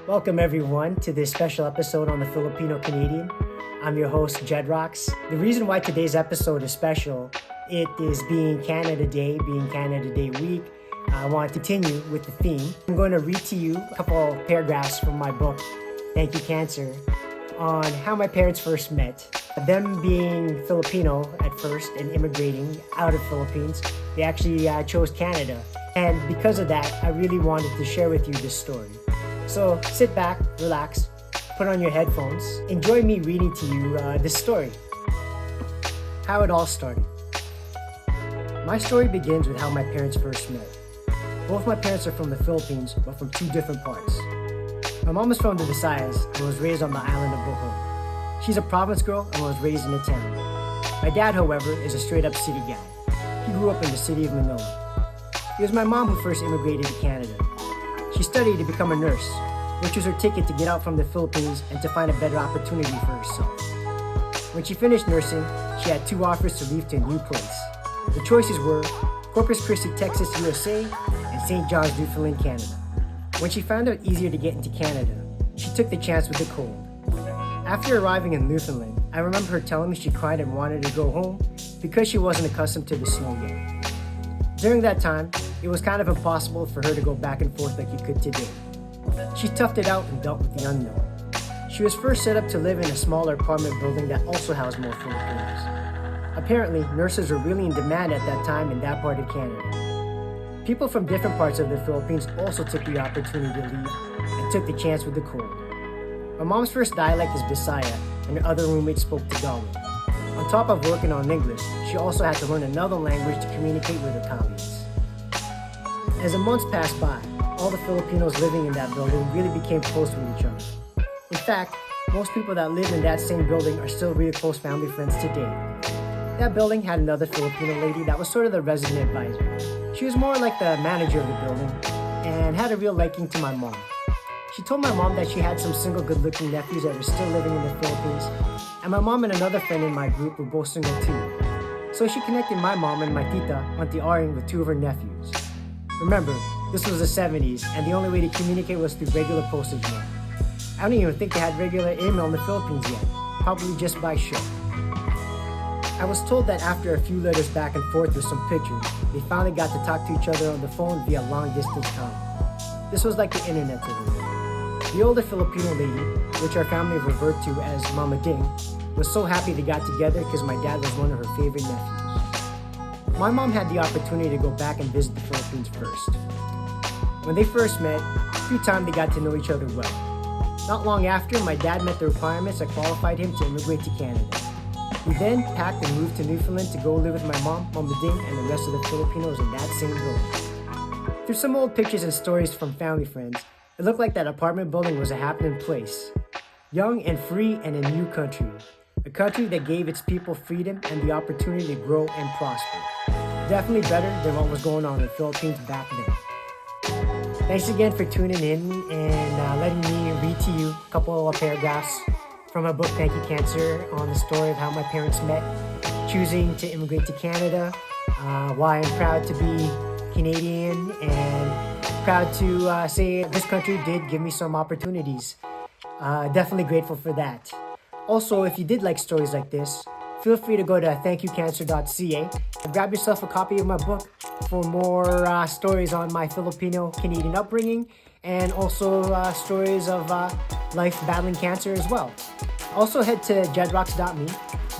Welcome everyone to this special episode on the Filipino Canadian. I'm your host, JedRocks. The reason why today's episode is special, it is being Canada Day, being Canada Day week. I want to continue with the theme. I'm going to read to you a couple paragraphs from my book, Thank You Cancer, on how my parents first met. Them being Filipino at first and immigrating out of Philippines, they actually chose Canada. And because of that, I really wanted to share with you this story. So sit back, relax, put on your headphones, enjoy me reading to you this story. How it all started. My story begins with how my parents first met. Both my parents are from the Philippines, but from two different parts. My mom is from the Visayas and was raised on the island of Bohol. She's a province girl and was raised in a town. My dad, however, is a straight-up city guy. He grew up in the city of Manila. It was my mom who first immigrated to Canada. She studied to become a nurse, which was her ticket to get out from the Philippines and to find a better opportunity for herself. When she finished nursing, she had two offers to leave to a new place. The choices were Corpus Christi, Texas, USA, and St. John's, Newfoundland, Canada. When she found it easier to get into Canada, she took the chance with the cold. After arriving in Newfoundland, I remember her telling me she cried and wanted to go home because she wasn't accustomed to the snow yet. During that time, it was kind of impossible for her to go back and forth like you could today. She toughed it out and dealt with the unknown. She was first set up to live in a smaller apartment building that also housed more Filipinos. Apparently, nurses were really in demand at that time in that part of Canada. People from different parts of the Philippines also took the opportunity to leave and took the chance with the cold. My mom's first dialect is Bisaya, and her other roommates spoke Tagalog. On top of working on English, she also had to learn another language to communicate with her colleagues. As the months passed by, all the Filipinos living in that building really became close with each other. In fact, most people that live in that same building are still really close family friends today. That building had another Filipino lady that was sort of the resident advisor. She was more like the manager of the building and had a real liking to my mom. She told my mom that she had some single good-looking nephews that were still living in the Philippines, and my mom and another friend in my group were both single too. So she connected my mom and my tita, Auntie Aring, with two of her nephews. Remember, this was the 70s, and the only way to communicate was through regular postage mail. I don't even think they had regular email in the Philippines yet, probably just by ship. I was told that after a few letters back and forth with some pictures, they finally got to talk to each other on the phone via long-distance calling. This was like the internet to them. The older Filipino lady, which our family referred to as Mama Ding, was so happy they got together because my dad was one of her favorite nephews. My mom had the opportunity to go back and visit the Philippines first. When they first met, through time they got to know each other well. Not long after, my dad met the requirements that qualified him to immigrate to Canada. He then packed and moved to Newfoundland to go live with my mom, Mama Ding, and the rest of the Filipinos in that same building. Through some old pictures and stories from family friends, it looked like that apartment building was a happening place. Young and free and a new country. A country that gave its people freedom and the opportunity to grow and prosper. Definitely better than what was going on in the Philippines back then. Thanks again for tuning in and letting me read to you a couple of paragraphs from my book, Thank You Cancer, on the story of how my parents met, choosing to immigrate to Canada, why I'm proud to be Canadian, and proud to say this country did give me some opportunities. Definitely grateful for that. Also, if you did like stories like this, feel free to go to thankyoucancer.ca and grab yourself a copy of my book for more stories on my Filipino Canadian upbringing and also stories of life battling cancer as well. Also head to JedRocks.me.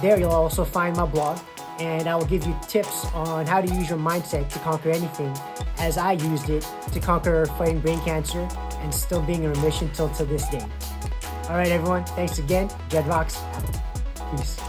There you'll also find my blog, and I will give you tips on how to use your mindset to conquer anything, as I used it to conquer fighting brain cancer and still being in remission till to this day. All right, everyone. Thanks again. JedRocks. Peace.